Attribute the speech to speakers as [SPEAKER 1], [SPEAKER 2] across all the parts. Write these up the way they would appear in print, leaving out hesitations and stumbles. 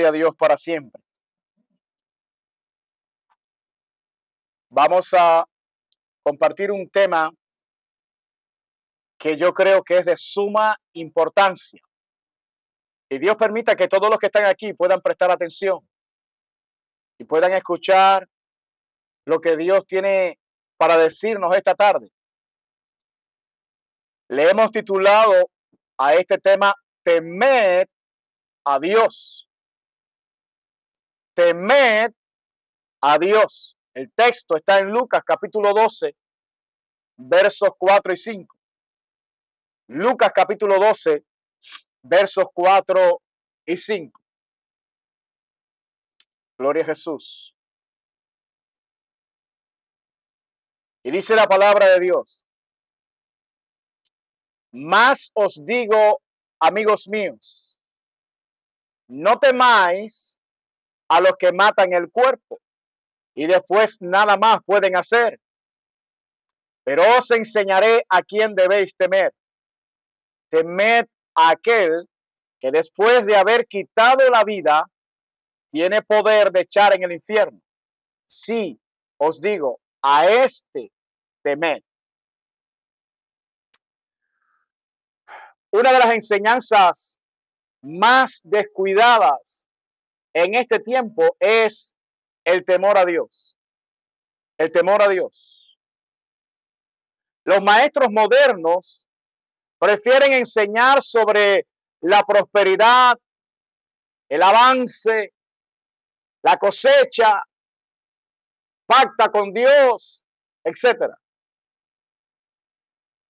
[SPEAKER 1] Gloria a Dios para siempre. Vamos a compartir un tema que yo creo que es de suma importancia. Y Dios permita que todos los que están aquí puedan prestar atención y puedan escuchar lo que Dios tiene para decirnos esta tarde. Le hemos titulado a este tema, temed a Dios. Temed a Dios. El texto está en Lucas capítulo 12, versos 4 y 5. Lucas capítulo 12, versos 4 y 5. Gloria a Jesús. Y dice la palabra de Dios: Mas os digo, amigos míos, no temáis a los que matan el cuerpo y después nada más pueden hacer. Pero os enseñaré a quién debéis temer. Temed a aquel que después de haber quitado la vida, tiene poder de echar en el infierno. Sí, os digo, a este temed. Una de las enseñanzas más descuidadas en este tiempo es el temor a Dios. El temor a Dios. Los maestros modernos prefieren enseñar sobre la prosperidad, el avance, la cosecha, pacta con Dios, etc.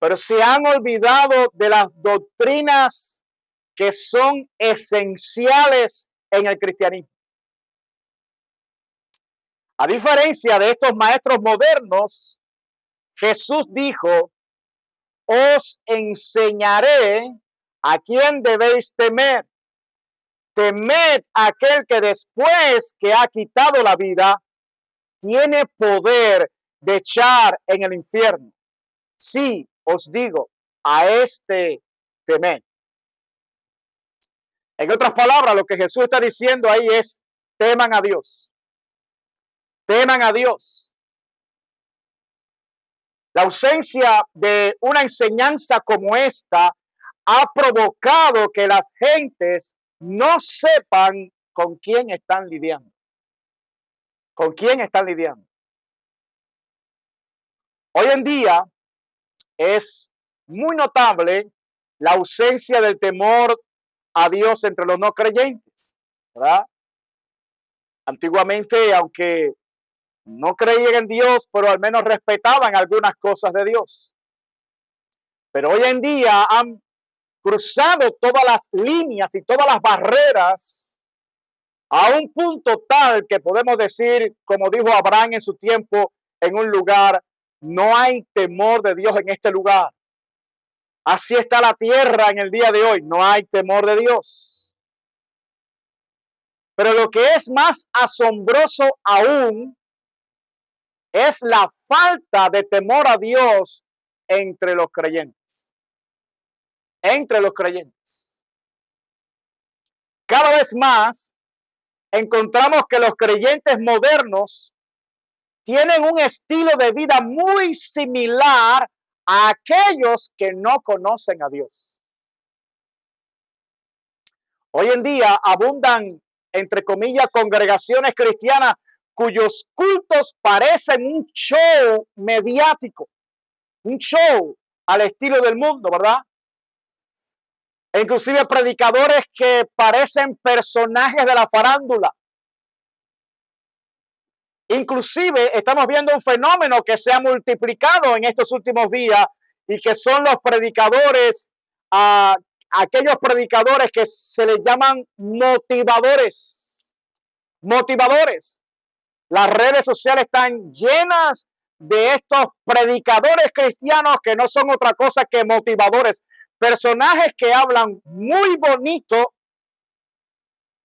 [SPEAKER 1] Pero se han olvidado de las doctrinas que son esenciales en el cristianismo. A diferencia de estos maestros modernos, Jesús dijo: os enseñaré a quién debéis temer. Temed a aquel que después que ha quitado la vida, tiene poder de echar en el infierno. Sí, os digo, a este temed. En otras palabras, lo que Jesús está diciendo ahí es: teman a Dios. Teman a Dios. La ausencia de una enseñanza como esta ha provocado que las gentes no sepan con quién están lidiando. ¿Con quién están lidiando? Hoy en día es muy notable la ausencia del temor a Dios entre los no creyentes, ¿verdad? Antiguamente, aunque no creían en Dios, pero al menos respetaban algunas cosas de Dios. Pero hoy en día han cruzado todas las líneas y todas las barreras a un punto tal que podemos decir, como dijo Abraham en su tiempo, en un lugar: no hay temor de Dios en este lugar. Así está la tierra en el día de hoy, no hay temor de Dios. Pero lo que es más asombroso aún es la falta de temor a Dios entre los creyentes. Entre los creyentes. Cada vez más encontramos que los creyentes modernos tienen un estilo de vida muy similar a aquellos que no conocen a Dios. Hoy en día abundan, entre comillas, congregaciones cristianas cuyos cultos parecen un show mediático, un show al estilo del mundo, ¿verdad? E inclusive predicadores que parecen personajes de la farándula. Inclusive estamos viendo un fenómeno que se ha multiplicado en estos últimos días y que son los predicadores, aquellos predicadores que se les llaman motivadores. Motivadores. Las redes sociales están llenas de estos predicadores cristianos que no son otra cosa que motivadores. Personajes que hablan muy bonito,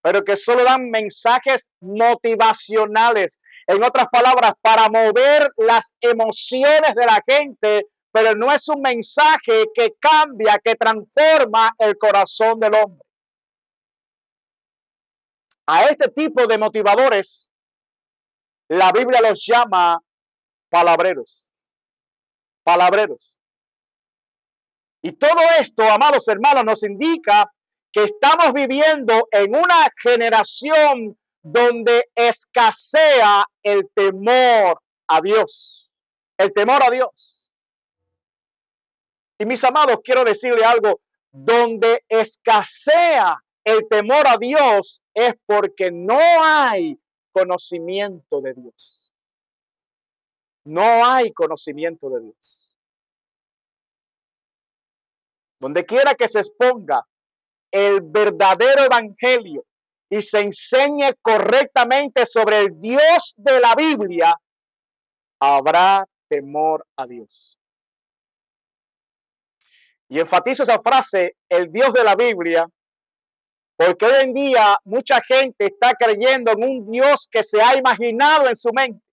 [SPEAKER 1] pero que solo dan mensajes motivacionales. En otras palabras, para mover las emociones de la gente, pero no es un mensaje que cambia, que transforma el corazón del hombre. A este tipo de motivadores, la Biblia los llama palabreros. Palabreros. Y todo esto, amados hermanos, nos indica que estamos viviendo en una generación donde escasea el temor a Dios. El temor a Dios. Y mis amados, quiero decirle algo, donde escasea el temor a Dios es porque no hay conocimiento de Dios. No hay conocimiento de Dios. Donde quiera que se exponga el verdadero evangelio y se enseñe correctamente sobre el Dios de la Biblia, habrá temor a Dios. Y enfatizo esa frase, el Dios de la Biblia, porque hoy en día mucha gente está creyendo en un Dios que se ha imaginado en su mente.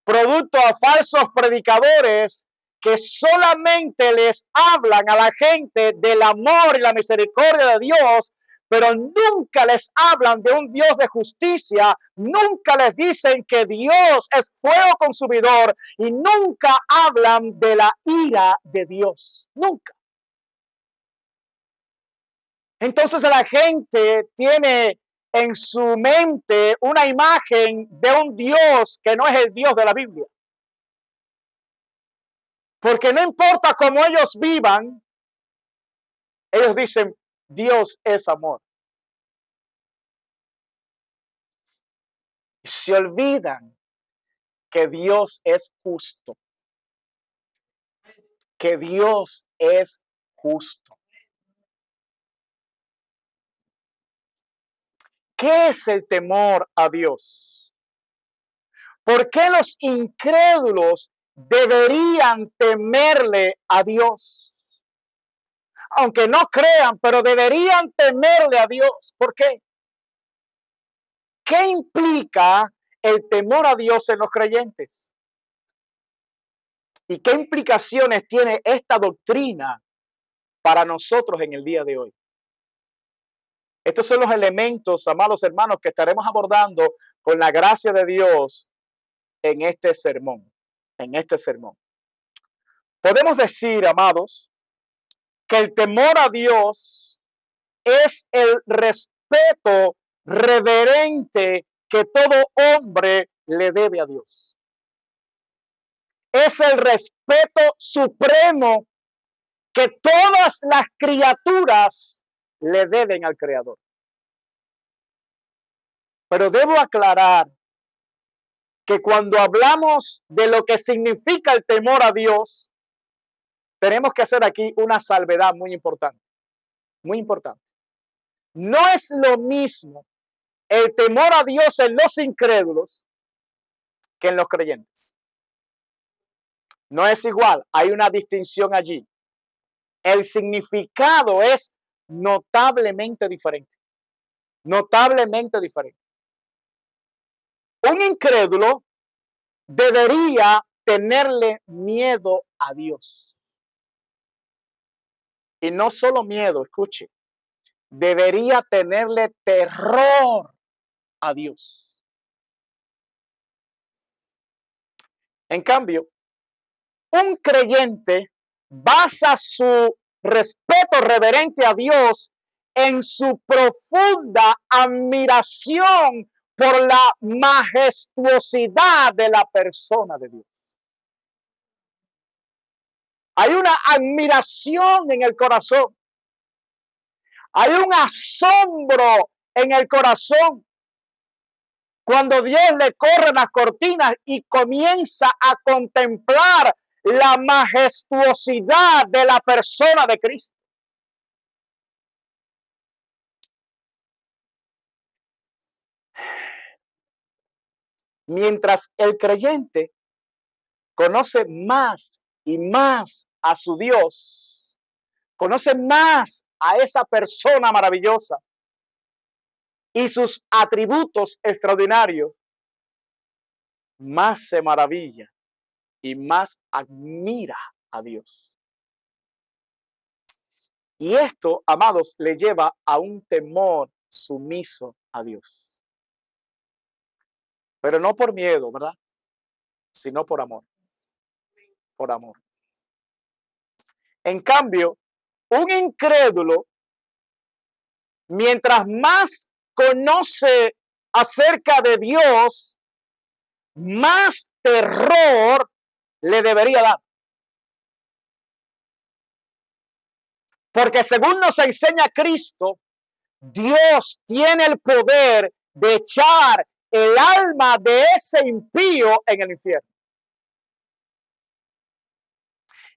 [SPEAKER 1] Producto a falsos predicadores que solamente les hablan a la gente del amor y la misericordia de Dios, pero nunca les hablan de un Dios de justicia, nunca les dicen que Dios es fuego consumidor y nunca hablan de la ira de Dios, nunca. Entonces la gente tiene en su mente una imagen de un Dios que no es el Dios de la Biblia. Porque no importa cómo ellos vivan, ellos dicen, Dios es amor. Y se olvidan que Dios es justo. Que Dios es justo. ¿Qué es el temor a Dios? ¿Por qué los incrédulos deberían temerle a Dios? Aunque no crean, pero deberían temerle a Dios. ¿Por qué? ¿Qué implica el temor a Dios en los creyentes? ¿Y qué implicaciones tiene esta doctrina para nosotros en el día de hoy? Estos son los elementos, amados hermanos, que estaremos abordando con la gracia de Dios en este sermón. En este sermón. Podemos decir, amados, que el temor a Dios es el respeto reverente que todo hombre le debe a Dios. Es el respeto supremo que todas las criaturas le deben al Creador. Pero debo aclarar que cuando hablamos de lo que significa el temor a Dios, tenemos que hacer aquí una salvedad muy importante. Muy importante. No es lo mismo el temor a Dios en los incrédulos que en los creyentes. No es igual, hay una distinción allí. El significado es notablemente diferente. Notablemente diferente. Un incrédulo debería tenerle miedo a Dios. Y no solo miedo, escuche, debería tenerle terror a Dios. En cambio, un creyente basa su respeto reverente a Dios en su profunda admiración por la majestuosidad de la persona de Dios. Hay una admiración en el corazón. Hay un asombro en el corazón cuando Dios le corre las cortinas y comienza a contemplar la majestuosidad de la persona de Cristo. Mientras el creyente conoce más y más a su Dios, conoce más a esa persona maravillosa y sus atributos extraordinarios, más se maravilla y más admira a Dios. Y esto, amados, le lleva a un temor sumiso a Dios. Pero no por miedo, ¿verdad? Sino por amor. Por amor. En cambio, un incrédulo, mientras más conoce acerca de Dios, más terror le debería dar. Porque según nos enseña Cristo, Dios tiene el poder de echar el alma de ese impío en el infierno.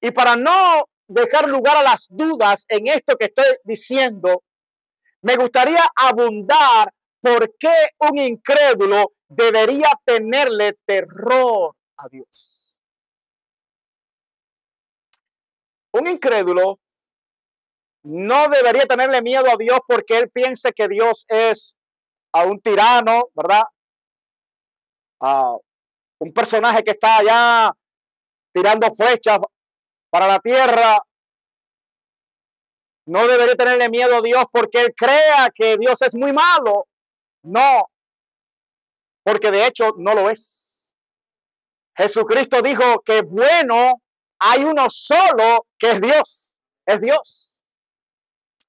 [SPEAKER 1] Y para no dejar lugar a las dudas en esto que estoy diciendo, me gustaría abundar por qué un incrédulo debería tenerle terror a Dios. Un incrédulo no debería tenerle miedo a Dios porque él piense que Dios es a un tirano, ¿verdad? A un personaje que está allá tirando flechas para la tierra. No debería tenerle miedo a Dios porque él crea que Dios es muy malo. No, porque de hecho no lo es. Jesucristo dijo que bueno, hay uno solo que es Dios. Es Dios.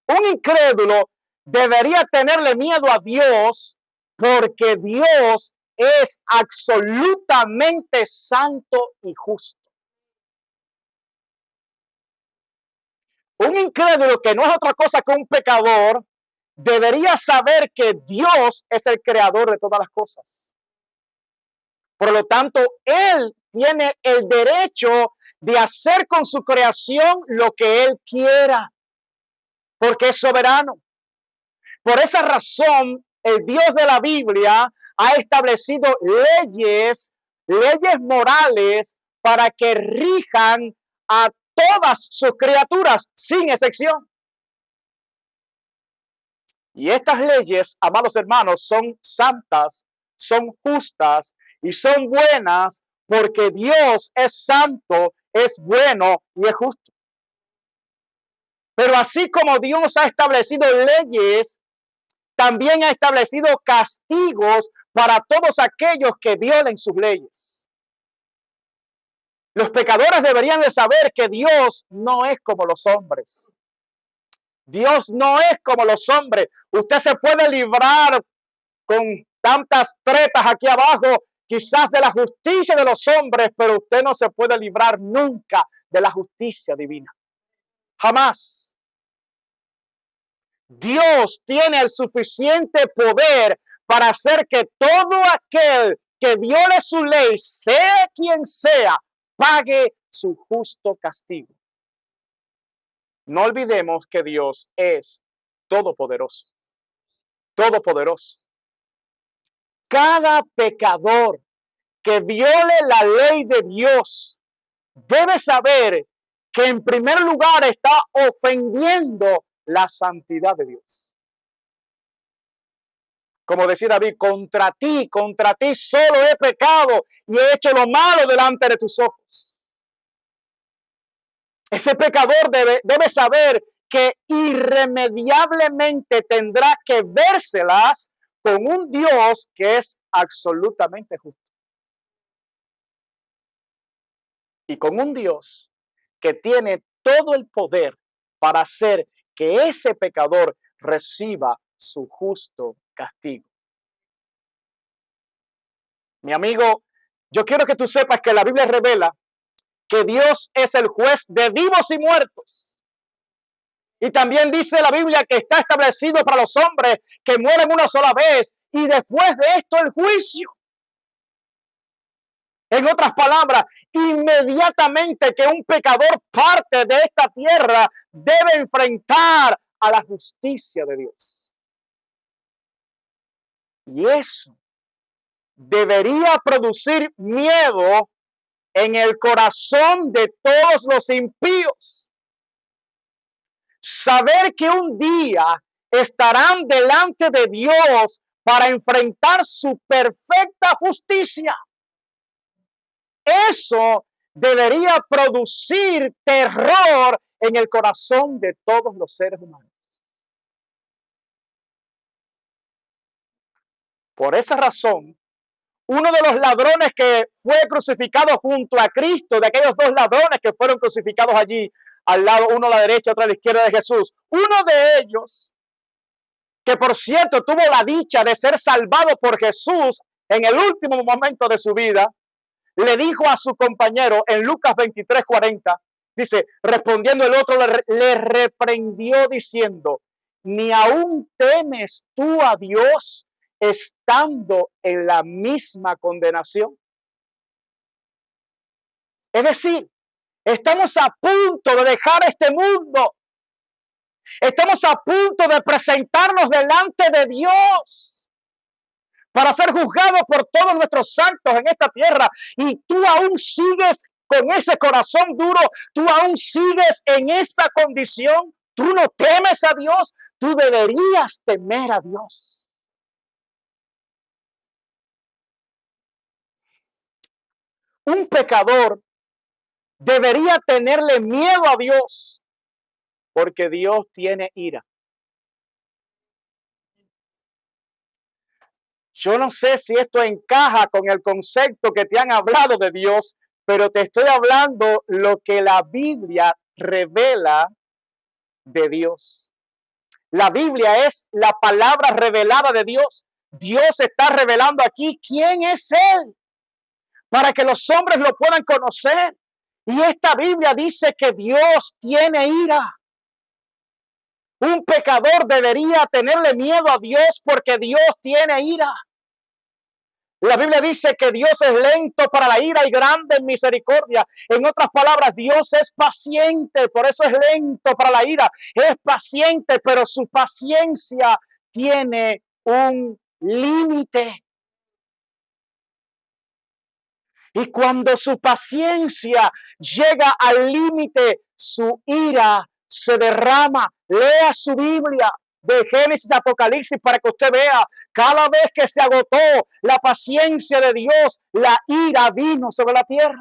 [SPEAKER 1] Un incrédulo debería tenerle miedo a Dios porque Dios es absolutamente santo y justo. Un incrédulo que no es otra cosa que un pecador debería saber que Dios es el creador de todas las cosas. Por lo tanto, Él tiene el derecho de hacer con su creación lo que Él quiera, porque es soberano. Por esa razón, el Dios de la Biblia ha establecido leyes morales para que rijan a todas sus criaturas, sin excepción. Y estas leyes, amados hermanos, son santas, son justas y son buenas porque Dios es santo, es bueno y es justo. Pero así como Dios ha establecido leyes, también ha establecido castigos para todos aquellos que violen sus leyes. Los pecadores deberían de saber que Dios no es como los hombres. Dios no es como los hombres. Usted se puede librar con tantas tretas aquí abajo, quizás de la justicia de los hombres, pero usted no se puede librar nunca de la justicia divina. Jamás. Dios tiene el suficiente poder para hacer que todo aquel que viole su ley, sea quien sea, pague su justo castigo. No olvidemos que Dios es todopoderoso. Todopoderoso. Cada pecador que viole la ley de Dios debe saber que en primer lugar está ofendiendo la santidad de Dios. Como decía David, contra ti solo he pecado y he hecho lo malo delante de tus ojos. Ese pecador debe saber que irremediablemente tendrá que vérselas con un Dios que es absolutamente justo. Y con un Dios que tiene todo el poder para hacer que ese pecador reciba su justo castigo. Mi amigo, yo quiero que tú sepas que la Biblia revela que Dios es el juez de vivos y muertos. Y también dice la Biblia que está establecido para los hombres que mueren una sola vez y después de esto el juicio. En otras palabras, inmediatamente que un pecador parte de esta tierra, debe enfrentar a la justicia de Dios. Y eso debería producir miedo en el corazón de todos los impíos. Saber que un día estarán delante de Dios para enfrentar su perfecta justicia. Eso debería producir terror en el corazón de todos los seres humanos. Por esa razón, uno de los ladrones que fue crucificado junto a Cristo, de aquellos dos ladrones que fueron crucificados allí, al lado, uno a la derecha, otro a la izquierda de Jesús, uno de ellos, que por cierto tuvo la dicha de ser salvado por Jesús en el último momento de su vida, le dijo a su compañero en Lucas 23:40, dice, respondiendo el otro, le reprendió diciendo, ¿ni aún temes tú a Dios estando en la misma condenación? Es decir, estamos a punto de dejar este mundo. Estamos a punto de presentarnos delante de Dios para ser juzgados por todos nuestros santos en esta tierra. Y tú aún sigues con ese corazón duro, tú aún sigues en esa condición. Tú no temes a Dios, tú deberías temer a Dios. Un pecador debería tenerle miedo a Dios porque Dios tiene ira. Yo no sé si esto encaja con el concepto que te han hablado de Dios, pero te estoy hablando lo que la Biblia revela de Dios. La Biblia es la palabra revelada de Dios. Dios está revelando aquí quién es Él, para que los hombres lo puedan conocer. Y esta Biblia dice que Dios tiene ira. Un pecador debería tenerle miedo a Dios porque Dios tiene ira. La Biblia dice que Dios es lento para la ira y grande en misericordia. En otras palabras, Dios es paciente, por eso es lento para la ira. Es paciente, pero su paciencia tiene un límite. Y cuando su paciencia llega al límite, su ira se derrama. Lea su Biblia de Génesis a Apocalipsis para que usted vea, cada vez que se agotó la paciencia de Dios, la ira vino sobre la tierra.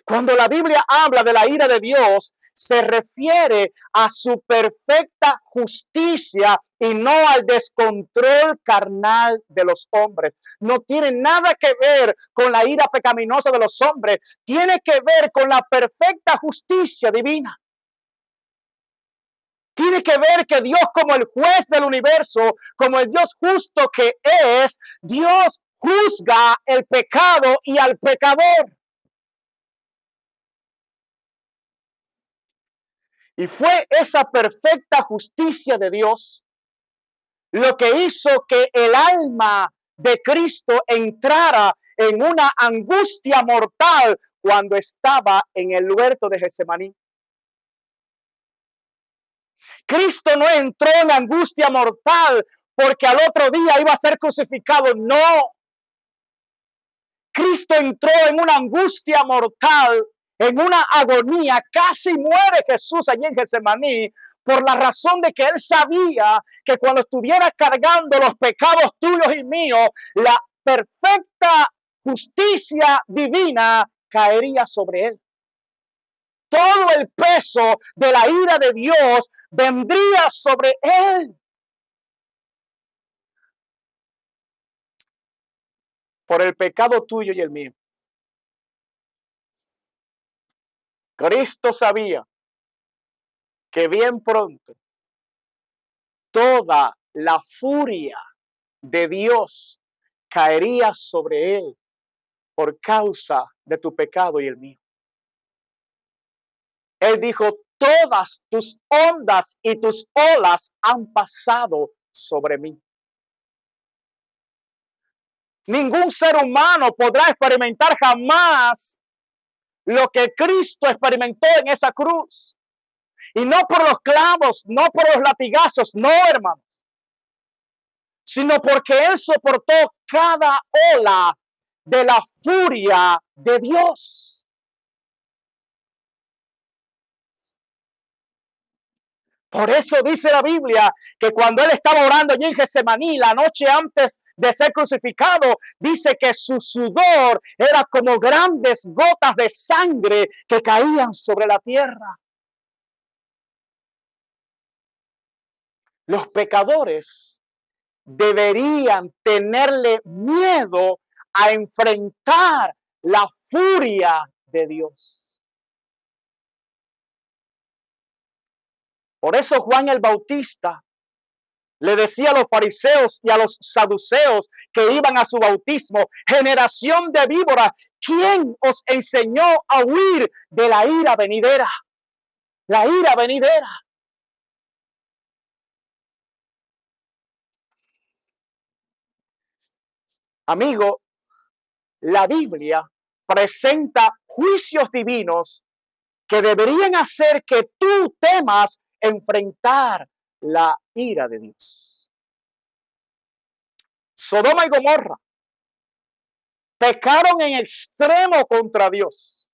[SPEAKER 1] Cuando la Biblia habla de la ira de Dios, se refiere a su perfecta justicia y no al descontrol carnal de los hombres. No tiene nada que ver con la ira pecaminosa de los hombres. Tiene que ver con la perfecta justicia divina. Tiene que ver que Dios, como el juez del universo, como el Dios justo que es, Dios juzga el pecado y al pecador. Y fue esa perfecta justicia de Dios lo que hizo que el alma de Cristo entrara en una angustia mortal cuando estaba en el huerto de Getsemaní. Cristo no entró en angustia mortal porque al otro día iba a ser crucificado. No. Cristo entró en una angustia mortal, en una agonía. Casi muere Jesús allí en Getsemaní por la razón de que él sabía que cuando estuviera cargando los pecados tuyos y míos, la perfecta justicia divina caería sobre él. Todo el peso de la ira de Dios vendría sobre él. Por el pecado tuyo y el mío. Cristo sabía que bien pronto toda la furia de Dios caería sobre él por causa de tu pecado y el mío. Él dijo, todas tus ondas y tus olas han pasado sobre mí. Ningún ser humano podrá experimentar jamás lo que Cristo experimentó en esa cruz. Y no por los clavos, no por los latigazos, no, hermanos. Sino porque Él soportó cada ola de la furia de Dios. Por eso dice la Biblia que cuando Él estaba orando allí en Getsemaní, la noche antes de ser crucificado, dice que su sudor era como grandes gotas de sangre que caían sobre la tierra. Los pecadores deberían tenerle miedo a enfrentar la furia de Dios. Por eso Juan el Bautista le decía a los fariseos y a los saduceos que iban a su bautismo: generación de víboras, ¿quién os enseñó a huir de la ira venidera? La ira venidera. Amigo, la Biblia presenta juicios divinos que deberían hacer que tú temas enfrentar la ira de Dios. Sodoma y Gomorra pecaron en extremo contra Dios.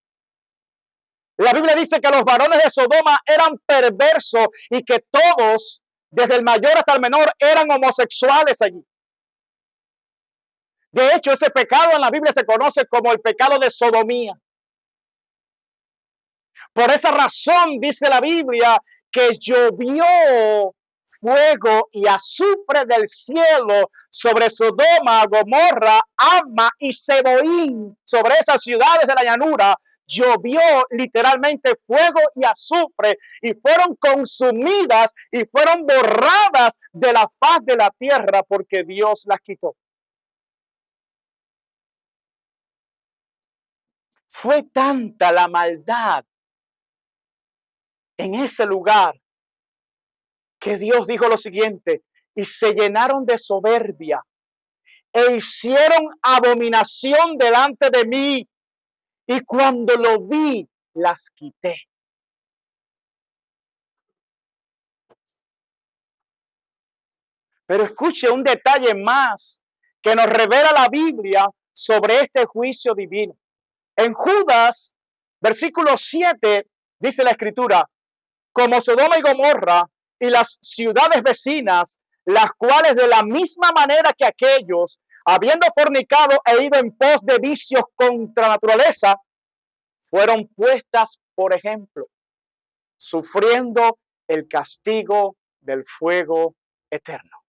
[SPEAKER 1] La Biblia dice que los varones de Sodoma eran perversos y que todos, desde el mayor hasta el menor, eran homosexuales allí. De hecho, ese pecado en la Biblia se conoce como el pecado de sodomía. Por esa razón dice la Biblia que llovió fuego y azufre del cielo sobre Sodoma, Gomorra, Adma y Seboín, sobre esas ciudades de la llanura. Llovió literalmente fuego y azufre y fueron consumidas y fueron borradas de la faz de la tierra porque Dios las quitó. Fue tanta la maldad en ese lugar que Dios dijo lo siguiente: y se llenaron de soberbia e hicieron abominación delante de mí, y cuando lo vi, las quité. Pero escuche un detalle más que nos revela la Biblia sobre este juicio divino. En Judas, versículo 7, dice la Escritura: como Sodoma y Gomorra y las ciudades vecinas, las cuales de la misma manera que aquellos, habiendo fornicado e ido en pos de vicios contra naturaleza, fueron puestas por ejemplo, sufriendo el castigo del fuego eterno.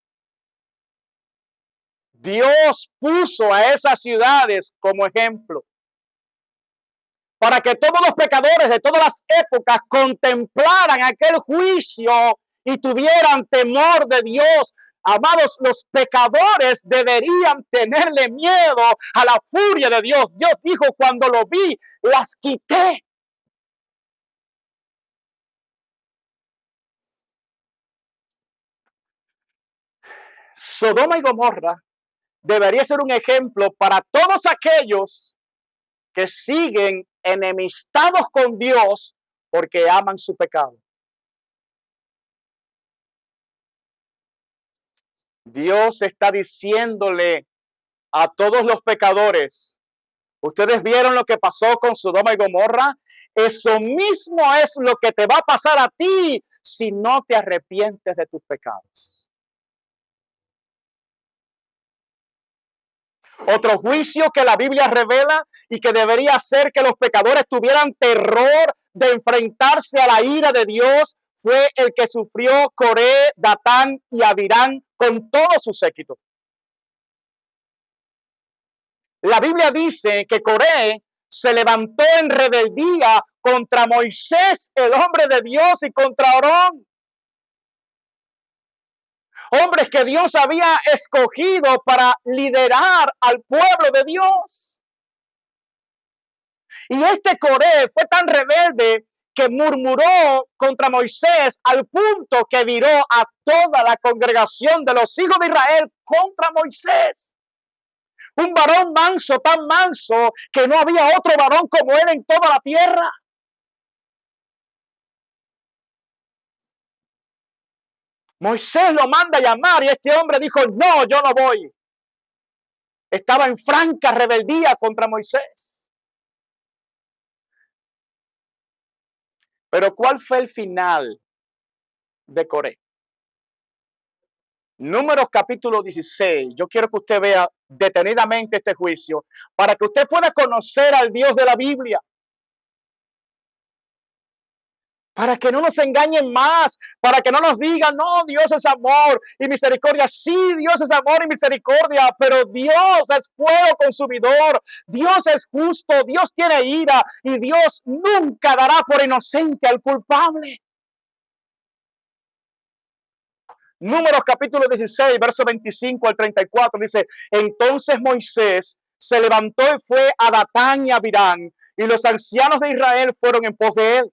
[SPEAKER 1] Dios puso a esas ciudades como ejemplo para que todos los pecadores de todas las épocas contemplaran aquel juicio y tuvieran temor de Dios. Amados, los pecadores deberían tenerle miedo a la furia de Dios. Dios dijo: cuando lo vi, las quité. Sodoma y Gomorra debería ser un ejemplo para todos aquellos que siguen enemistados con Dios porque aman su pecado. Dios está diciéndole a todos los pecadores: ustedes vieron lo que pasó con Sodoma y Gomorra, eso mismo es lo que te va a pasar a ti si no te arrepientes de tus pecados. Otro juicio que la Biblia revela y que debería hacer que los pecadores tuvieran terror de enfrentarse a la ira de Dios fue el que sufrió Coré, Datán y Abirán con todo su séquito. La Biblia dice que Coré se levantó en rebeldía contra Moisés, el hombre de Dios, y contra Aarón. Hombres que Dios había escogido para liderar al pueblo de Dios. Y este Coré fue tan rebelde que murmuró contra Moisés al punto que viró a toda la congregación de los hijos de Israel contra Moisés. Un varón manso, tan manso que no había otro varón como él en toda la tierra. Moisés lo manda a llamar y este hombre dijo: no, yo no voy. Estaba en franca rebeldía contra Moisés. Pero ¿cuál fue el final de Coré? Números capítulo 16. Yo quiero que usted vea detenidamente este juicio para que usted pueda conocer al Dios de la Biblia. para que no nos engañen más, para que no nos digan, no, Dios es amor y misericordia. Sí, Dios es amor y misericordia, pero Dios es fuego consumidor, Dios es justo, Dios tiene ira y Dios nunca dará por inocente al culpable. Números capítulo 16, verso 25 al 34 dice, entonces Moisés se levantó y fue a Datán y a Abirán, y los ancianos de Israel fueron en pos de él.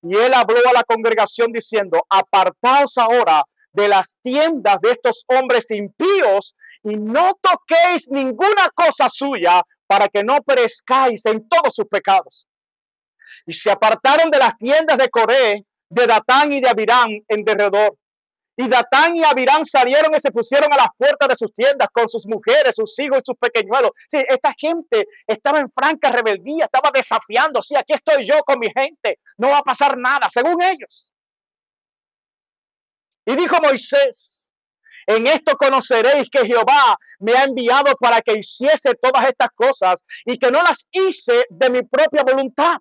[SPEAKER 1] Y él habló a la congregación diciendo, apartaos ahora de las tiendas de estos hombres impíos y no toquéis ninguna cosa suya para que no perezcáis en todos sus pecados. Y se apartaron de las tiendas de Coré, de Datán y de Abirán en derredor. Y Datán y Abirán salieron y se pusieron a las puertas de sus tiendas con sus mujeres, sus hijos y sus pequeñuelos. Sí, esta gente estaba en franca rebeldía, estaba desafiando. Sí, aquí estoy yo con mi gente, no va a pasar nada, según ellos. Y dijo Moisés, en esto conoceréis que Jehová me ha enviado para que hiciese todas estas cosas y que no las hice de mi propia voluntad.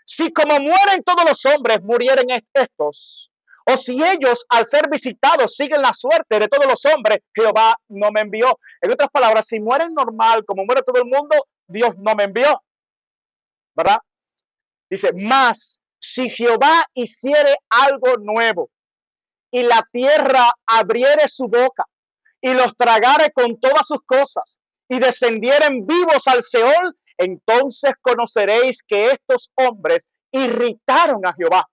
[SPEAKER 1] Si como mueren todos los hombres, murieren estos. O si ellos, al ser visitados, siguen la suerte de todos los hombres, Jehová no me envió. En otras palabras, si mueren normal, como muere todo el mundo, Dios no me envió. ¿Verdad? Dice, mas si Jehová hiciere algo nuevo y la tierra abriere su boca y los tragare con todas sus cosas y descendieren vivos al Seol, entonces conoceréis que estos hombres irritaron a Jehová.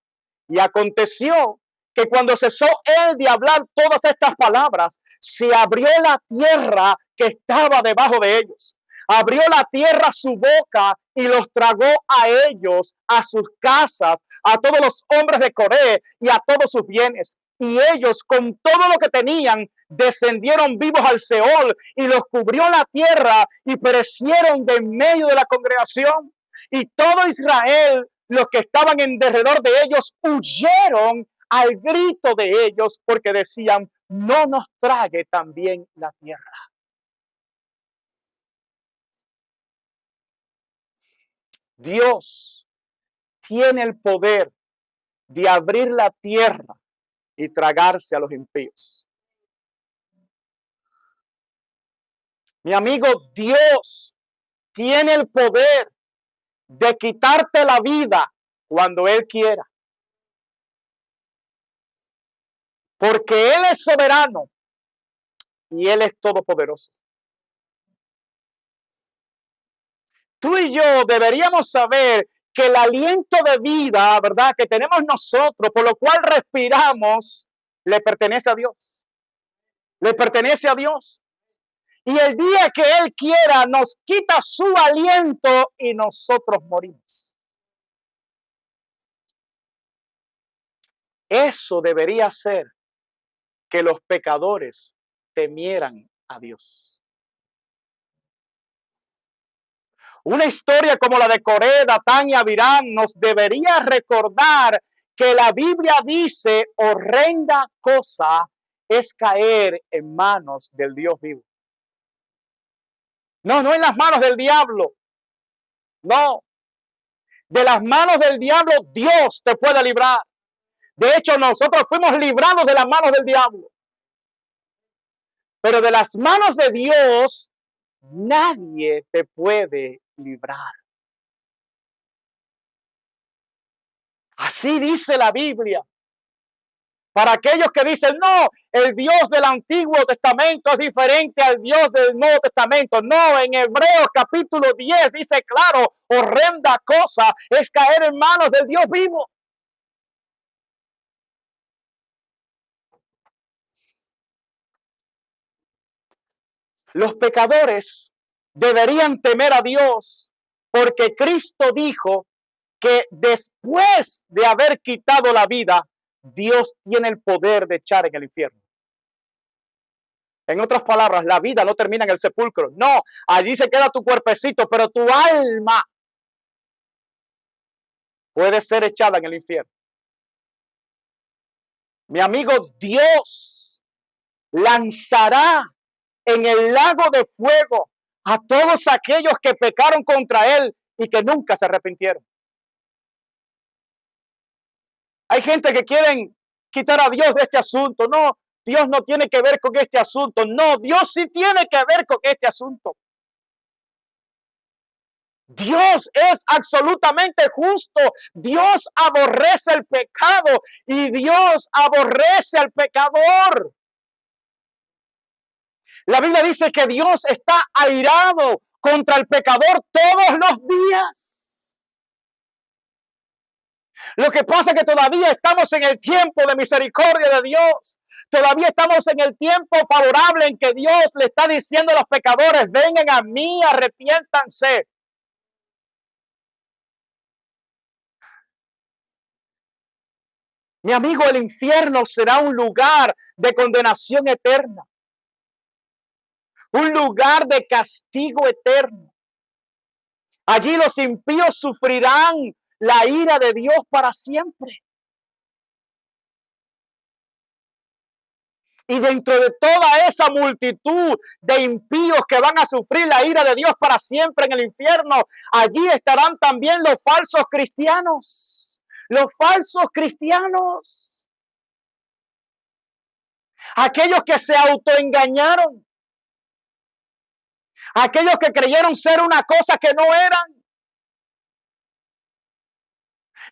[SPEAKER 1] Y aconteció que cuando cesó él de hablar todas estas palabras, se abrió la tierra que estaba debajo de ellos. Abrió la tierra su boca y los tragó a ellos, a sus casas, a todos los hombres de Coré y a todos sus bienes. Y ellos, con todo lo que tenían, descendieron vivos al Seol y los cubrió la tierra y perecieron de en medio de la congregación. Y todo Israel, los que estaban en derredor de ellos, huyeron al grito de ellos porque decían, no nos trague también la tierra. Dios tiene el poder de abrir la tierra y tragarse a los impíos. Mi amigo, Dios tiene el poder de quitarte la vida cuando Él quiera. Porque Él es soberano y Él es todopoderoso. Tú y yo deberíamos saber que el aliento de vida, ¿verdad?, que tenemos nosotros, por lo cual respiramos, le pertenece a Dios. Le pertenece a Dios. Y el día que Él quiera, nos quita su aliento y nosotros morimos. Eso debería ser que los pecadores temieran a Dios. Una historia como la de Coré, Datán y Abirán nos debería recordar que la Biblia dice, horrenda cosa es caer en manos del Dios vivo. No, no en las manos del diablo. No. De las manos del diablo Dios te puede librar. De hecho, nosotros fuimos librados de las manos del diablo. Pero de las manos de Dios nadie te puede librar. Así dice la Biblia. Para aquellos que dicen, no, el Dios del Antiguo Testamento es diferente al Dios del Nuevo Testamento. No, en Hebreos capítulo 10 dice claro, horrenda cosa es caer en manos del Dios vivo. Los pecadores deberían temer a Dios porque Cristo dijo que después de haber quitado la vida, Dios tiene el poder de echar en el infierno. En otras palabras, la vida no termina en el sepulcro. No, allí se queda tu cuerpecito, pero tu alma puede ser echada en el infierno. Mi amigo, Dios lanzará en el lago de fuego a todos aquellos que pecaron contra Él y que nunca se arrepintieron. Hay gente que quieren quitar a Dios de este asunto. No, Dios no tiene que ver con este asunto. No, Dios sí tiene que ver con este asunto. Dios es absolutamente justo. Dios aborrece el pecado y Dios aborrece al pecador. La Biblia dice que Dios está airado contra el pecador todos los días. Lo que pasa es que todavía estamos en el tiempo de misericordia de Dios. Todavía estamos en el tiempo favorable en que Dios le está diciendo a los pecadores, vengan a mí, arrepiéntanse. Mi amigo, el infierno será un lugar de condenación eterna. Un lugar de castigo eterno. Allí los impíos sufrirán la ira de Dios para siempre. Y dentro de toda esa multitud de impíos que van a sufrir la ira de Dios para siempre en el infierno, allí estarán también los falsos cristianos. Los falsos cristianos. Aquellos que se autoengañaron. Aquellos que creyeron ser una cosa que no eran.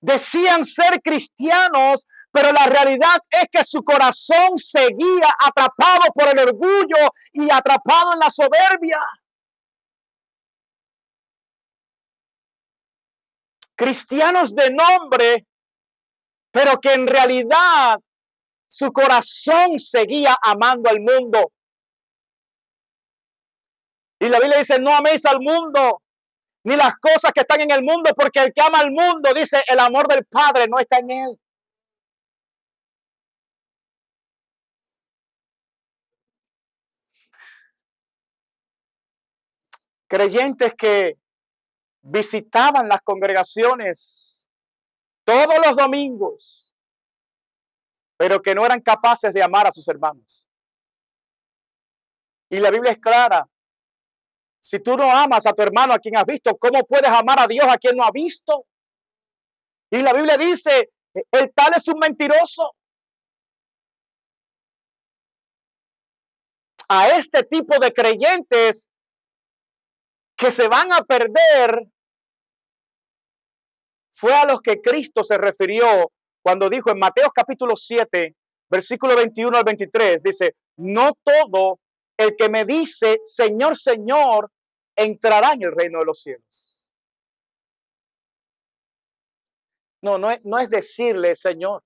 [SPEAKER 1] Decían ser cristianos, pero la realidad es que su corazón seguía atrapado por el orgullo y atrapado en la soberbia. Cristianos de nombre, pero que en realidad su corazón seguía amando al mundo. Y la Biblia dice, no améis al mundo, ni las cosas que están en el mundo, porque el que ama al mundo, dice, el amor del Padre no está en él. Creyentes que visitaban las congregaciones todos los domingos, pero que no eran capaces de amar a sus hermanos. Y la Biblia es clara. Si tú no amas a tu hermano a quien has visto, ¿cómo puedes amar a Dios a quien no ha visto? Y la Biblia dice, el tal es un mentiroso. A este tipo de creyentes que se van a perder fue a los que Cristo se refirió cuando dijo en Mateo capítulo 7, versículo 21 al 23, dice, no todo el que me dice, Señor, Señor, entrará en el reino de los cielos. No es decirle, Señor,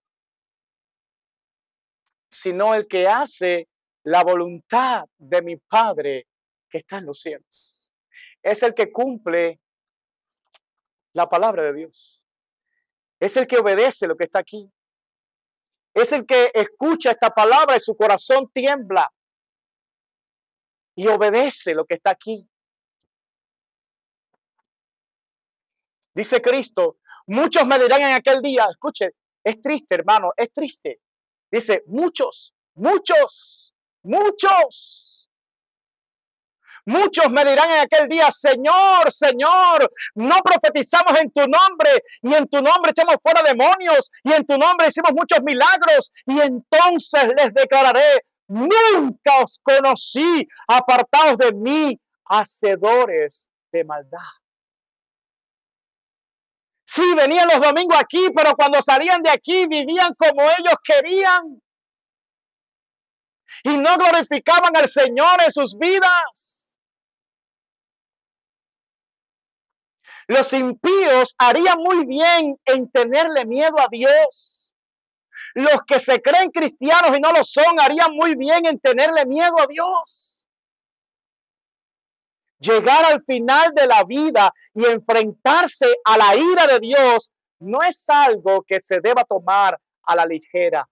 [SPEAKER 1] sino el que hace la voluntad de mi Padre que está en los cielos. Es el que cumple la palabra de Dios. Es el que obedece lo que está aquí. Es el que escucha esta palabra y su corazón tiembla y obedece lo que está aquí. Dice Cristo, muchos me dirán en aquel día, escuche, es triste, hermano, es triste. Dice, muchos me dirán en aquel día, Señor, Señor, no profetizamos en tu nombre y en tu nombre echamos fuera demonios y en tu nombre hicimos muchos milagros y entonces les declararé, nunca os conocí, apartados de mí, hacedores de maldad. Sí, venían los domingos aquí, pero cuando salían de aquí vivían como ellos querían. Y no glorificaban al Señor en sus vidas. Los impíos harían muy bien en tenerle miedo a Dios. Los que se creen cristianos y no lo son, harían muy bien en tenerle miedo a Dios. Llegar al final de la vida y enfrentarse a la ira de Dios no es algo que se deba tomar a la ligera.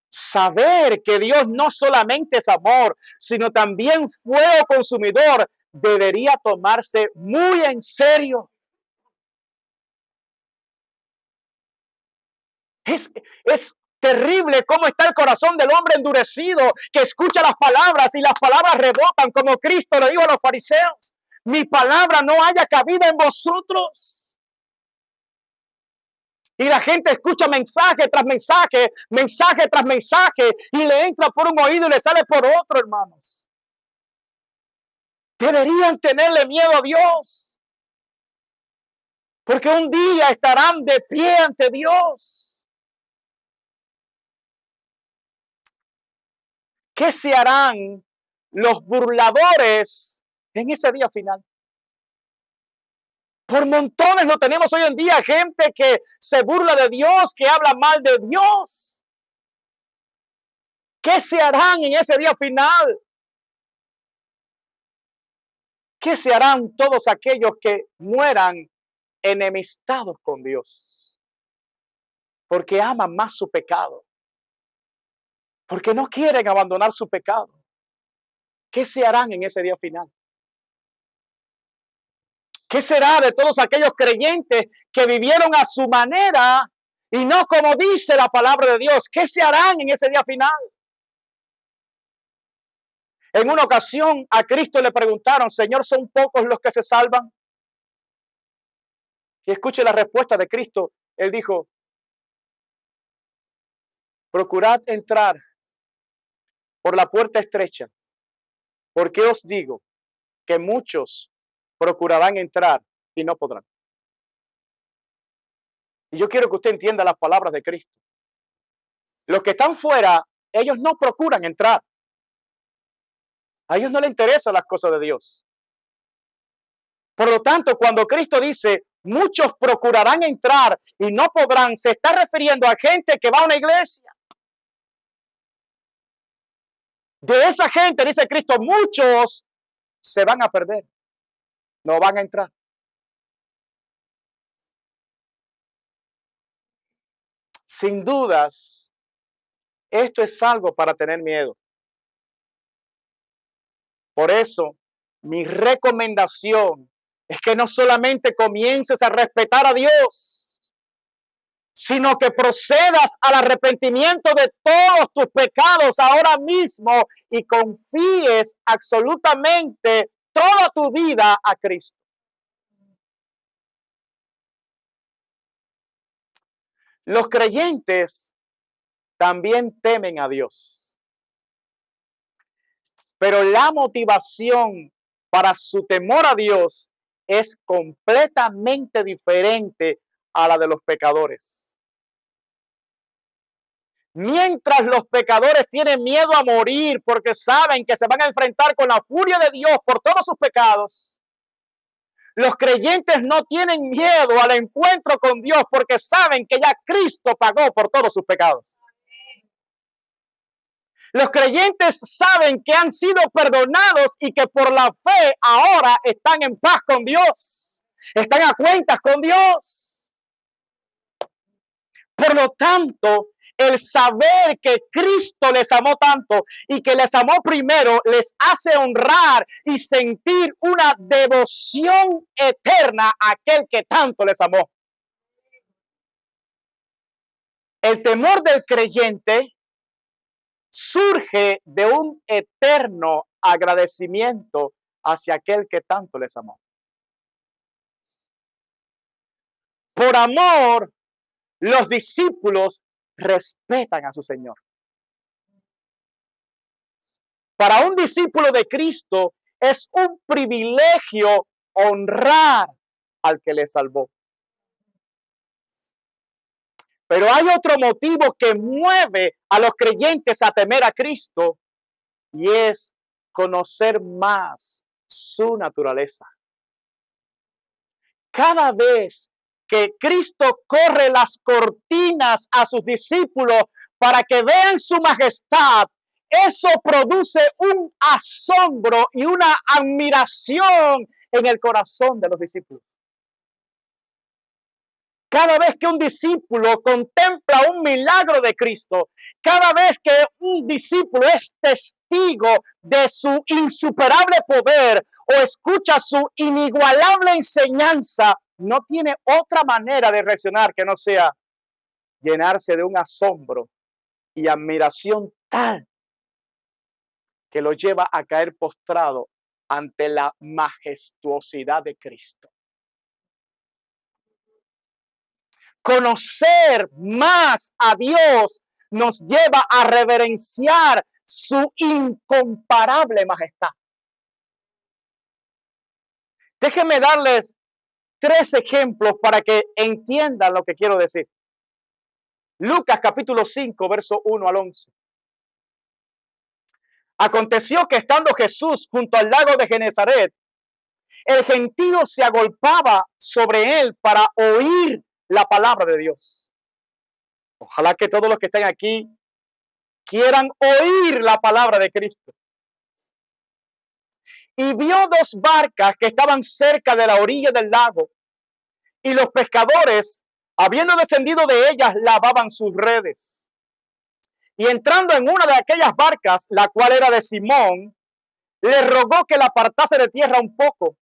[SPEAKER 1] Saber que Dios no solamente es amor, sino también fuego consumidor, debería tomarse muy en serio. Es terrible cómo está el corazón del hombre endurecido que escucha las palabras y las palabras rebotan como Cristo le dijo a los fariseos. Mi palabra no haya cabida en vosotros. Y la gente escucha mensaje tras mensaje, mensaje tras mensaje, y le entra por un oído y le sale por otro, hermanos. Deberían tenerle miedo a Dios, porque un día estarán de pie ante Dios. ¿Qué se harán los burladores en ese día final? Por montones lo tenemos hoy en día, gente que se burla de Dios, que habla mal de Dios. ¿Qué se harán en ese día final? ¿Qué se harán todos aquellos que mueran enemistados con Dios? Porque aman más su pecado. Porque no quieren abandonar su pecado. ¿Qué se harán en ese día final? ¿Qué será de todos aquellos creyentes que vivieron a su manera y no como dice la palabra de Dios? ¿Qué se harán en ese día final? En una ocasión a Cristo le preguntaron, Señor, ¿son pocos los que se salvan? Y escuche la respuesta de Cristo. Él dijo, procurad entrar por la puerta estrecha, porque os digo que muchos procurarán entrar y no podrán. Y yo quiero que usted entienda las palabras de Cristo. Los que están fuera, ellos no procuran entrar. A ellos no les interesan las cosas de Dios. Por lo tanto, cuando Cristo dice, muchos procurarán entrar y no podrán, se está refiriendo a gente que va a una iglesia. De esa gente, dice Cristo, muchos se van a perder. No van a entrar. Sin dudas, esto es algo para tener miedo. Por eso, mi recomendación es que no solamente comiences a respetar a Dios, sino que procedas al arrepentimiento de todos tus pecados ahora mismo y confíes absolutamente toda tu vida a Cristo. Los creyentes también temen a Dios, pero la motivación para su temor a Dios es completamente diferente a la de los pecadores. Mientras los pecadores tienen miedo a morir porque saben que se van a enfrentar con la furia de Dios por todos sus pecados, los creyentes no tienen miedo al encuentro con Dios porque saben que ya Cristo pagó por todos sus pecados. Los creyentes saben que han sido perdonados y que por la fe ahora están en paz con Dios, están a cuentas con Dios. Por lo tanto, el saber que Cristo les amó tanto y que les amó primero les hace honrar y sentir una devoción eterna a aquel que tanto les amó. El temor del creyente surge de un eterno agradecimiento hacia aquel que tanto les amó. Por amor, los discípulos respetan a su Señor. Para un discípulo de Cristo es un privilegio honrar al que le salvó. Pero hay otro motivo que mueve a los creyentes a temer a Cristo y es conocer más su naturaleza. Cada vez que Cristo corre las cortinas a sus discípulos para que vean su majestad, eso produce un asombro y una admiración en el corazón de los discípulos. Cada vez que un discípulo contempla un milagro de Cristo, cada vez que un discípulo es testigo de su insuperable poder o escucha su inigualable enseñanza, no tiene otra manera de reaccionar que no sea llenarse de un asombro y admiración tal que lo lleva a caer postrado ante la majestuosidad de Cristo. Conocer más a Dios nos lleva a reverenciar su incomparable majestad. Déjenme darles 3 ejemplos para que entiendan lo que quiero decir. Lucas capítulo 5, verso 1 al 11. Aconteció que estando Jesús junto al lago de Genezaret, el gentío se agolpaba sobre él para oír la palabra de Dios. Ojalá que todos los que estén aquí quieran oír la palabra de Cristo. Y vio 2 barcas que estaban cerca de la orilla del lago, y los pescadores, habiendo descendido de ellas, lavaban sus redes. Y entrando en una de aquellas barcas, la cual era de Simón, le rogó que la apartase de tierra un poco,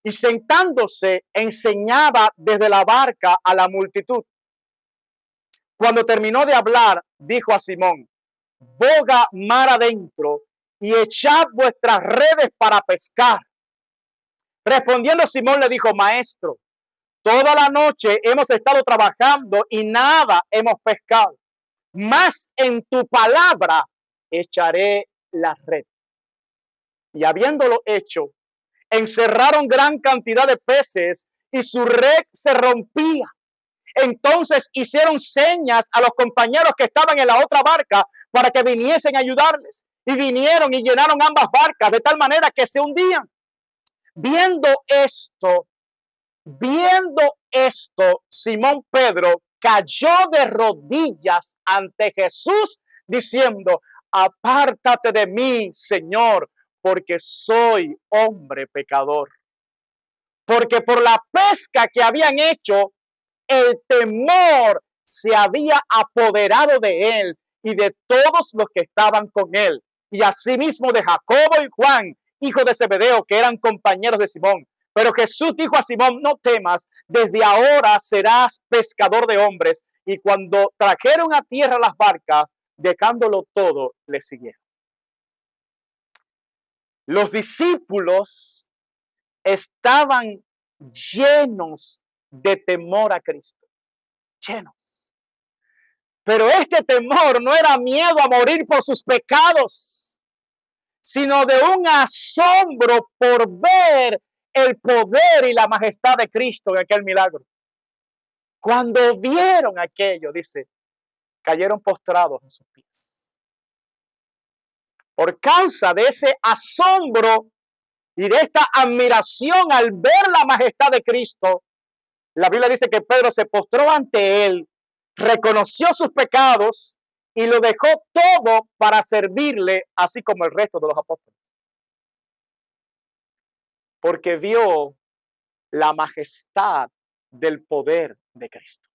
[SPEAKER 1] y sentándose enseñaba desde la barca a la multitud. Cuando terminó de hablar, dijo a Simón: boga mar adentro y echad vuestras redes para pescar. Respondiendo Simón le dijo: Maestro, toda la noche hemos estado trabajando y nada hemos pescado, mas en tu palabra echaré la red. Y habiéndolo hecho, encerraron gran cantidad de peces y su red se rompía. Entonces hicieron señas a los compañeros que estaban en la otra barca para que viniesen a ayudarles. Y vinieron y llenaron ambas barcas de tal manera que se hundían. Viendo esto, Simón Pedro cayó de rodillas ante Jesús diciendo: apártate de mí, Señor, porque soy hombre pecador. Porque por la pesca que habían hecho, el temor se había apoderado de él y de todos los que estaban con él, y asimismo de Jacobo y Juan, hijo de Zebedeo, que eran compañeros de Simón. Pero Jesús dijo a Simón: no temas, desde ahora serás pescador de hombres. Y cuando trajeron a tierra las barcas, dejándolo todo, le siguieron. Los discípulos estaban llenos de temor a Cristo, llenos. Pero este temor no era miedo a morir por sus pecados, sino de un asombro por ver el poder y la majestad de Cristo en aquel milagro. Cuando vieron aquello, dice, cayeron postrados en sus pies. Por causa de ese asombro y de esta admiración al ver la majestad de Cristo, la Biblia dice que Pedro se postró ante él, reconoció sus pecados y lo dejó todo para servirle, así como el resto de los apóstoles. Porque vio la majestad del poder de Cristo.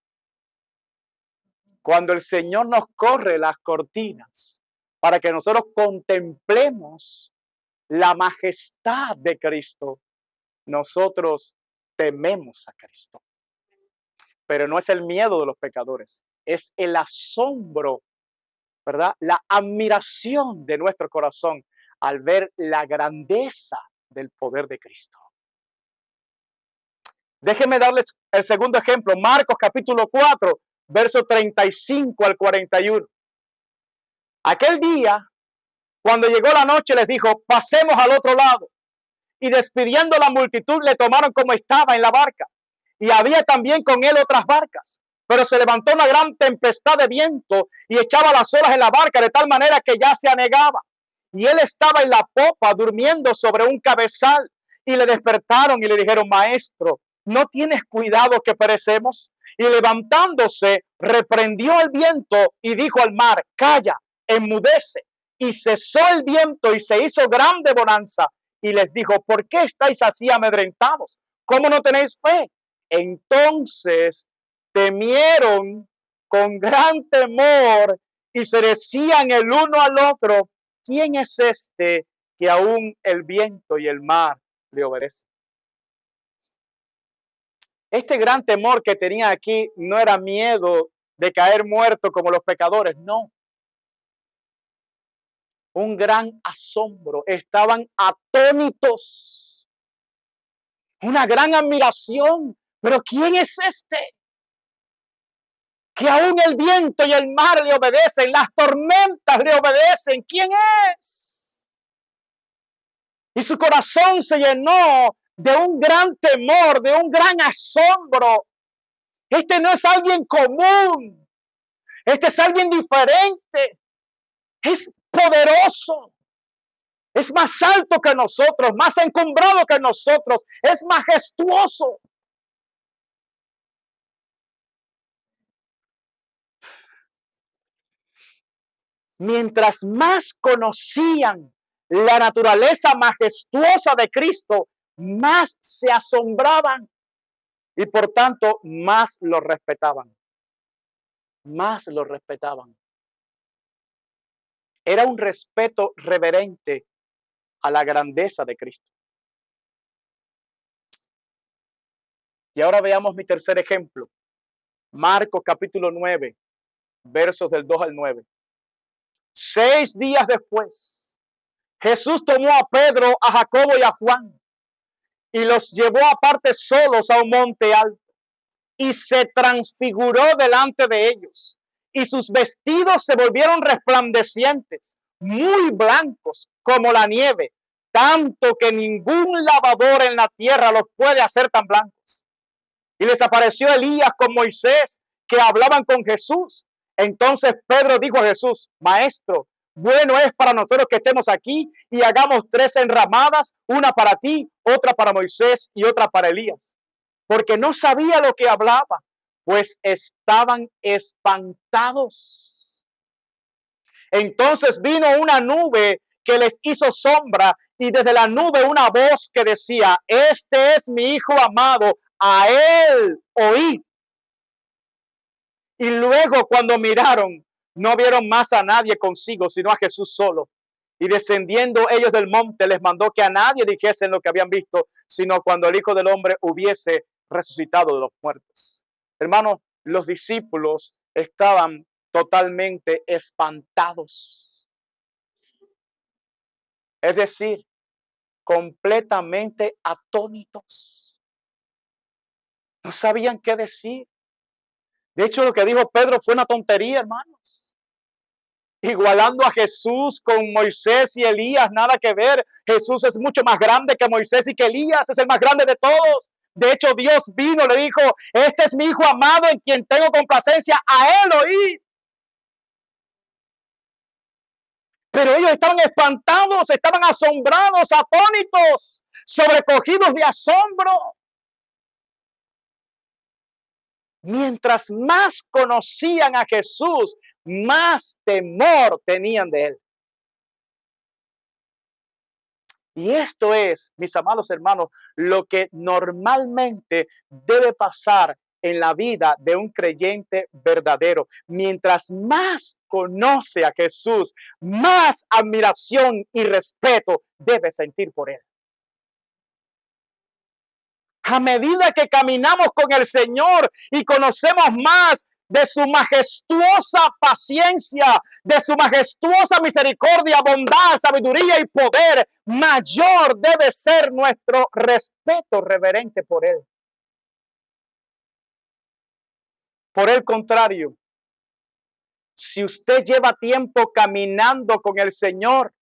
[SPEAKER 1] Cuando el Señor nos corre las cortinas para que nosotros contemplemos la majestad de Cristo, nosotros tememos a Cristo. Pero no es el miedo de los pecadores, es el asombro, ¿verdad? La admiración de nuestro corazón al ver la grandeza del poder de Cristo. Déjenme darles el segundo ejemplo, Marcos capítulo 4, verso 35 al 41. Aquel día, cuando llegó la noche, les dijo: pasemos al otro lado. Y despidiendo la multitud, le tomaron como estaba en la barca. Y había también con él otras barcas. Pero se levantó una gran tempestad de viento y echaba las olas en la barca de tal manera que ya se anegaba. Y él estaba en la popa durmiendo sobre un cabezal. Y le despertaron y le dijeron: Maestro, ¿no tienes cuidado que perecemos? Y levantándose, reprendió el viento y dijo al mar: Calla, enmudece. Y cesó el viento y se hizo grande bonanza. Y les dijo: ¿por qué estáis así amedrentados? ¿Cómo no tenéis fe? Entonces temieron con gran temor y se decían el uno al otro: ¿quién es este que aún el viento y el mar le obedecen? Este gran temor que tenía aquí no era miedo de caer muerto como los pecadores, no. Un gran asombro, estaban atónitos, una gran admiración. ¿Pero quién es este? que aún el viento y el mar le obedecen, las tormentas le obedecen. ¿Quién es? Y su corazón se llenó de un gran temor, de un gran asombro. Este no es alguien común. Este es alguien diferente. Es poderoso. Es más alto que nosotros, más encumbrado que nosotros. Es majestuoso. Mientras más conocían la naturaleza majestuosa de Cristo, más se asombraban y por tanto más lo respetaban. Más lo respetaban. Era un respeto reverente a la grandeza de Cristo. Y ahora veamos mi tercer ejemplo. Marcos capítulo 9, versos del 2 al 9. 6 días después, Jesús tomó a Pedro, a Jacobo y a Juan y los llevó aparte solos a un monte alto y se transfiguró delante de ellos y sus vestidos se volvieron resplandecientes, muy blancos como la nieve, tanto que ningún lavador en la tierra los puede hacer tan blancos. Y les apareció Elías con Moisés, que hablaban con Jesús. Entonces Pedro dijo a Jesús: Maestro, bueno es para nosotros que estemos aquí y hagamos 3 enramadas, una para ti, otra para Moisés y otra para Elías. Porque no sabía lo que hablaba, pues estaban espantados. Entonces vino una nube que les hizo sombra y desde la nube una voz que decía: Este es mi Hijo amado, a él oí. Y luego cuando miraron, no vieron más a nadie consigo, sino a Jesús solo. Y descendiendo ellos del monte, les mandó que a nadie dijesen lo que habían visto, sino cuando el Hijo del Hombre hubiese resucitado de los muertos. Hermanos, los discípulos estaban totalmente espantados. Es decir, completamente atónitos. No sabían qué decir. De hecho, lo que dijo Pedro fue una tontería, hermanos. Igualando a Jesús con Moisés y Elías, nada que ver. Jesús es mucho más grande que Moisés y que Elías, es el más grande de todos. De hecho, Dios vino, le dijo: Este es mi Hijo amado en quien tengo complacencia, a él oí. Pero ellos estaban espantados, estaban asombrados, atónitos, sobrecogidos de asombro. Mientras más conocían a Jesús, más temor tenían de él. Y esto es, mis amados hermanos, lo que normalmente debe pasar en la vida de un creyente verdadero. Mientras más conoce a Jesús, más admiración y respeto debe sentir por él. A medida que caminamos con el Señor y conocemos más de su majestuosa paciencia, de su majestuosa misericordia, bondad, sabiduría y poder, mayor debe ser nuestro respeto reverente por él. Por el contrario, si usted lleva tiempo caminando con el Señor,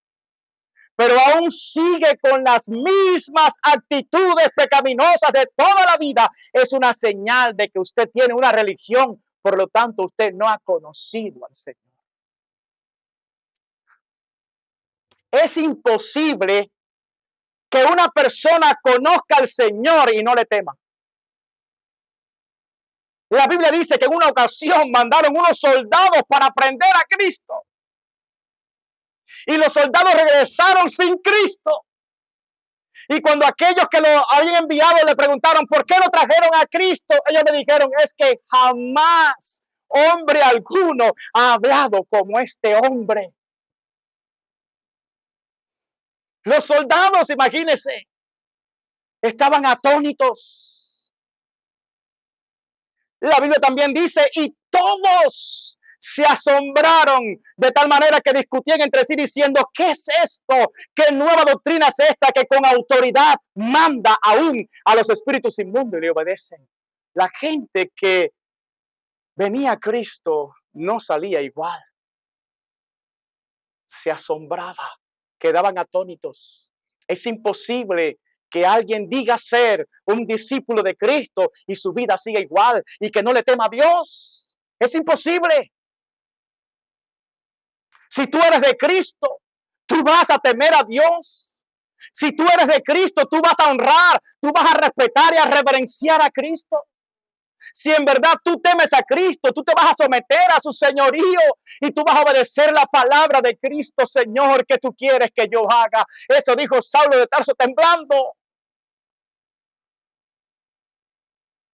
[SPEAKER 1] pero aún sigue con las mismas actitudes pecaminosas de toda la vida, es una señal de que usted tiene una religión, por lo tanto usted no ha conocido al Señor. Es imposible que una persona conozca al Señor y no le tema. La Biblia dice que en una ocasión mandaron unos soldados para prender a Cristo. Y los soldados regresaron sin Cristo. Y cuando aquellos que lo habían enviado le preguntaron por qué lo trajeron a Cristo, ellos le dijeron: es que jamás hombre alguno ha hablado como este hombre. Los soldados, imagínense, estaban atónitos. La Biblia también dice: y todos se asombraron de tal manera que discutían entre sí diciendo: ¿qué es esto? ¿Qué nueva doctrina es esta que con autoridad manda aún a los espíritus inmundos y le obedecen? La gente que venía Cristo, no salía igual. Se asombraba, quedaban atónitos. Es imposible que alguien diga ser un discípulo de Cristo y su vida siga igual y que no le tema a Dios. Es imposible. Si tú eres de Cristo, tú vas a temer a Dios. Si tú eres de Cristo, tú vas a honrar, tú vas a respetar y a reverenciar a Cristo. Si en verdad tú temes a Cristo, tú te vas a someter a su señorío y tú vas a obedecer la palabra de Cristo. Señor, ¿qué tú quieres que yo haga? Eso dijo Saulo de Tarso temblando.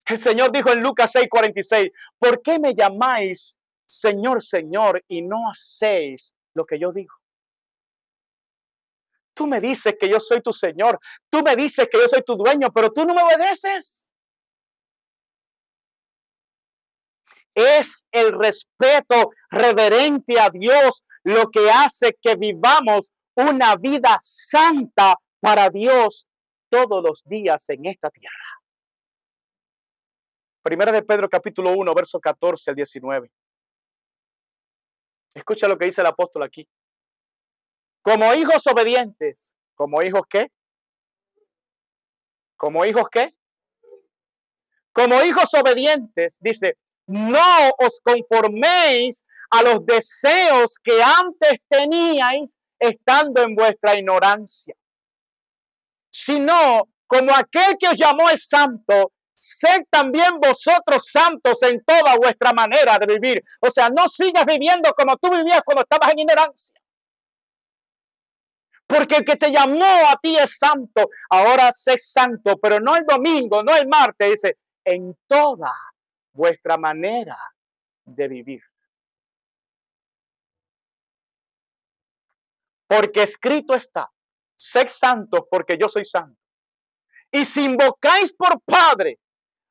[SPEAKER 1] El Señor dijo en Lucas 6:46, ¿por qué me llamáis Señor, Señor, y no hacéis lo que yo digo? Tú me dices que yo soy tu Señor, tú me dices que yo soy tu dueño, pero tú no me obedeces. Es el respeto reverente a Dios lo que hace que vivamos una vida santa para Dios todos los días en esta tierra. Primera de Pedro capítulo 1, verso 14 al 19. Escucha lo que dice el apóstol aquí. Como hijos obedientes, ¿como hijos qué? ¿Como hijos qué? Como hijos obedientes, dice, no os conforméis a los deseos que antes teníais estando en vuestra ignorancia, sino como aquel que os llamó es santo, sed también vosotros santos en toda vuestra manera de vivir. O sea, no sigas viviendo como tú vivías cuando estabas en ignorancia. Porque el que te llamó a ti es santo. Ahora sé santo, pero no el domingo, no el martes. Dice, en toda vuestra manera de vivir. Porque escrito está, sed santos porque yo soy santo. Y si invocáis por Padre,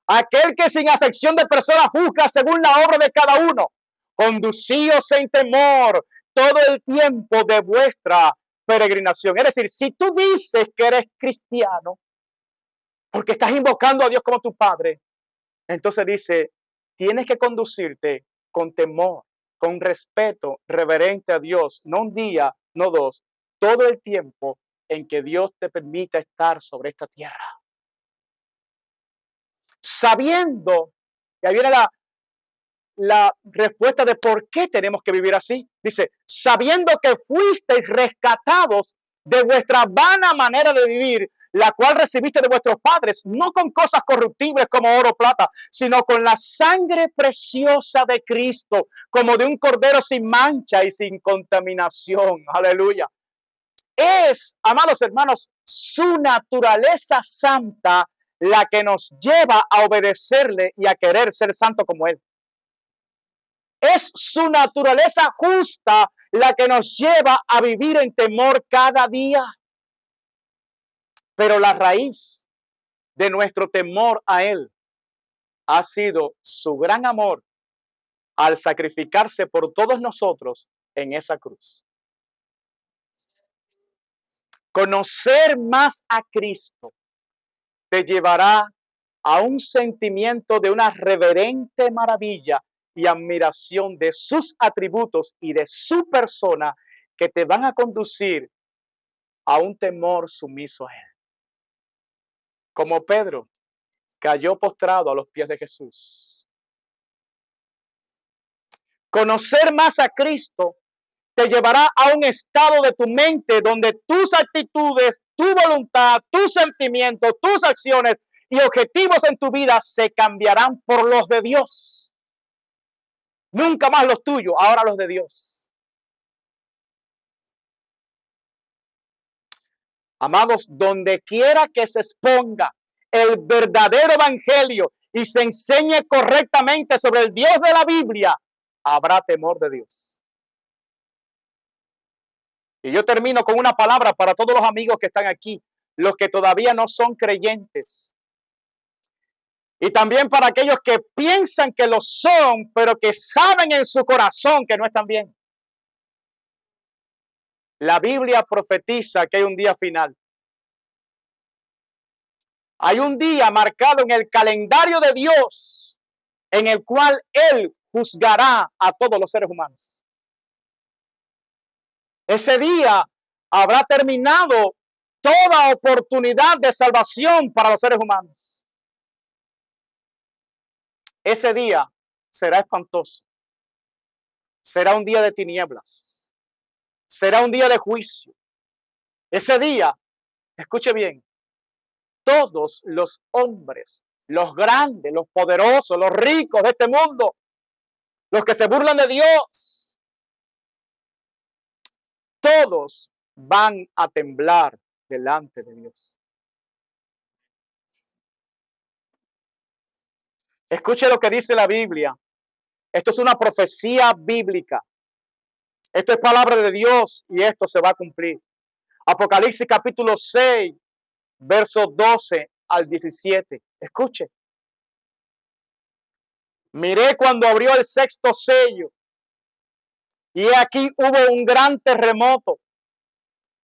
[SPEAKER 1] aquel que sin acepción de personas juzga según la obra de cada uno, conducíos en temor todo el tiempo de vuestra peregrinación. Es decir, si tú dices que eres cristiano, porque estás invocando a Dios como tu Padre, entonces dice, tienes que conducirte con temor, con respeto reverente a Dios, no un día, no dos, todo el tiempo en que Dios te permita estar sobre esta tierra. Sabiendo, y ahí viene la respuesta de por qué tenemos que vivir así. Dice, sabiendo que fuisteis rescatados de vuestra vana manera de vivir, la cual recibiste de vuestros padres, no con cosas corruptibles como oro o plata, sino con la sangre preciosa de Cristo, como de un cordero sin mancha y sin contaminación. Aleluya. Es, amados hermanos, su naturaleza santa la que nos lleva a obedecerle y a querer ser santo como Él. Es su naturaleza justa la que nos lleva a vivir en temor cada día. Pero la raíz de nuestro temor a Él ha sido su gran amor al sacrificarse por todos nosotros en esa cruz. Conocer más a Cristo te llevará a un sentimiento de una reverente maravilla y admiración de sus atributos y de su persona que te van a conducir a un temor sumiso a Él. Como Pedro cayó postrado a los pies de Jesús. Conocer más a Cristo te llevará a un estado de tu mente donde tus actitudes, tu voluntad, tus sentimientos, tus acciones y objetivos en tu vida se cambiarán por los de Dios. Nunca más los tuyos, ahora los de Dios. Amados, donde quiera que se exponga el verdadero evangelio y se enseñe correctamente sobre el Dios de la Biblia, habrá temor de Dios. Y yo termino con una palabra para todos los amigos que están aquí, los que todavía no son creyentes. Y también para aquellos que piensan que lo son, pero que saben en su corazón que no están bien. La Biblia profetiza que hay un día final. Hay un día marcado en el calendario de Dios, en el cual Él juzgará a todos los seres humanos. Ese día habrá terminado toda oportunidad de salvación para los seres humanos. Ese día será espantoso. Será un día de tinieblas. Será un día de juicio. Ese día, escuche bien, todos los hombres, los grandes, los poderosos, los ricos de este mundo, los que se burlan de Dios, todos van a temblar delante de Dios. Escuche lo que dice la Biblia. Esto es una profecía bíblica. Esto es palabra de Dios y esto se va a cumplir. Apocalipsis capítulo 6, versos 12 al 17. Escuche. Miré cuando abrió el sexto sello y aquí hubo un gran terremoto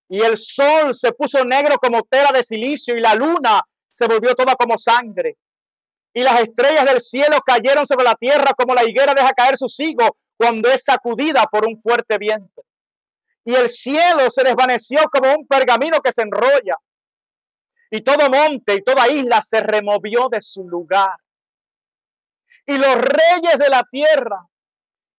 [SPEAKER 1] y el sol se puso negro como tela de silicio y la luna se volvió toda como sangre. Y las estrellas del cielo cayeron sobre la tierra como la higuera deja caer sus higos cuando es sacudida por un fuerte viento. Y el cielo se desvaneció como un pergamino que se enrolla. Y todo monte y toda isla se removió de su lugar. Y los reyes de la tierra,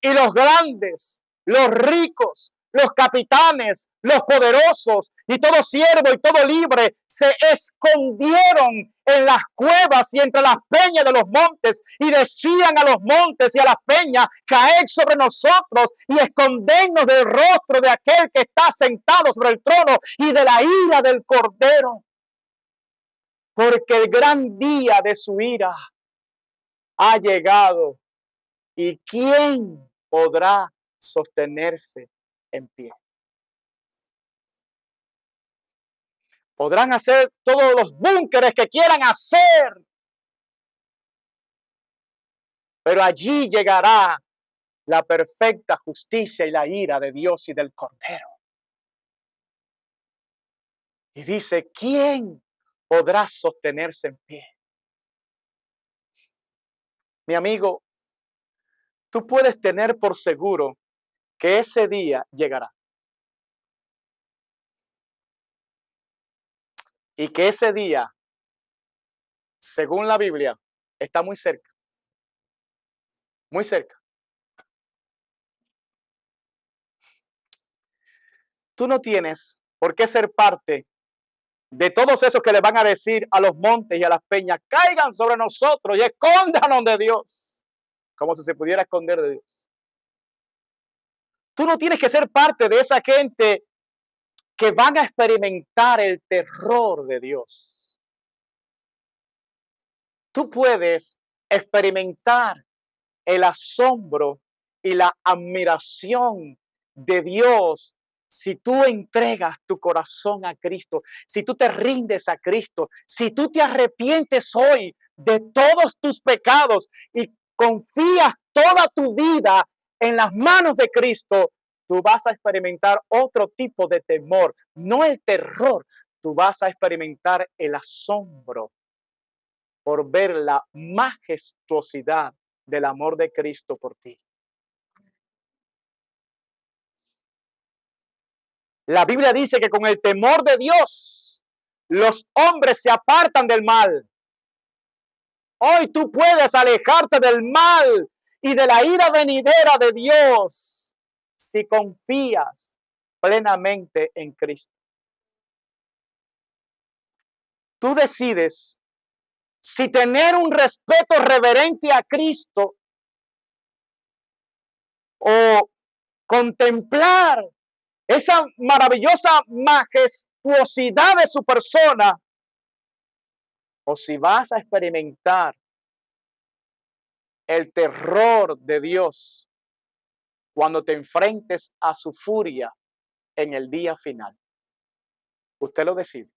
[SPEAKER 1] y los grandes, los ricos, los capitanes, los poderosos, y todo siervo y todo libre, se escondieron en las cuevas y entre las peñas de los montes, y decían a los montes y a las peñas, caed sobre nosotros y escondernos del rostro de aquel que está sentado sobre el trono y de la ira del Cordero. Porque el gran día de su ira ha llegado, y ¿quién podrá sostenerse en pie? Podrán hacer todos los búnkeres que quieran hacer, pero allí llegará la perfecta justicia y la ira de Dios y del Cordero. Y dice, ¿quién podrá sostenerse en pie? Mi amigo, tú puedes tener por seguro que ese día llegará. Y que ese día, según la Biblia, está muy cerca. Muy cerca. Tú no tienes por qué ser parte de todos esos que le van a decir a los montes y a las peñas, caigan sobre nosotros y escóndanos de Dios, como si se pudiera esconder de Dios. Tú no tienes que ser parte de esa gente que van a experimentar el terror de Dios. Tú puedes experimentar el asombro y la admiración de Dios si tú entregas tu corazón a Cristo, si tú te rindes a Cristo, si tú te arrepientes hoy de todos tus pecados y confías toda tu vida en las manos de Cristo, tú vas a experimentar otro tipo de temor, no el terror, tú vas a experimentar el asombro por ver la majestuosidad del amor de Cristo por ti. La Biblia dice que con el temor de Dios, los hombres se apartan del mal. Hoy tú puedes alejarte del mal y de la ira venidera de Dios si confías plenamente en Cristo. Tú decides si tener un respeto reverente a Cristo o contemplar esa maravillosa majestuosidad de su persona, o si vas a experimentar el terror de Dios cuando te enfrentes a su furia en el día final. Usted lo decide.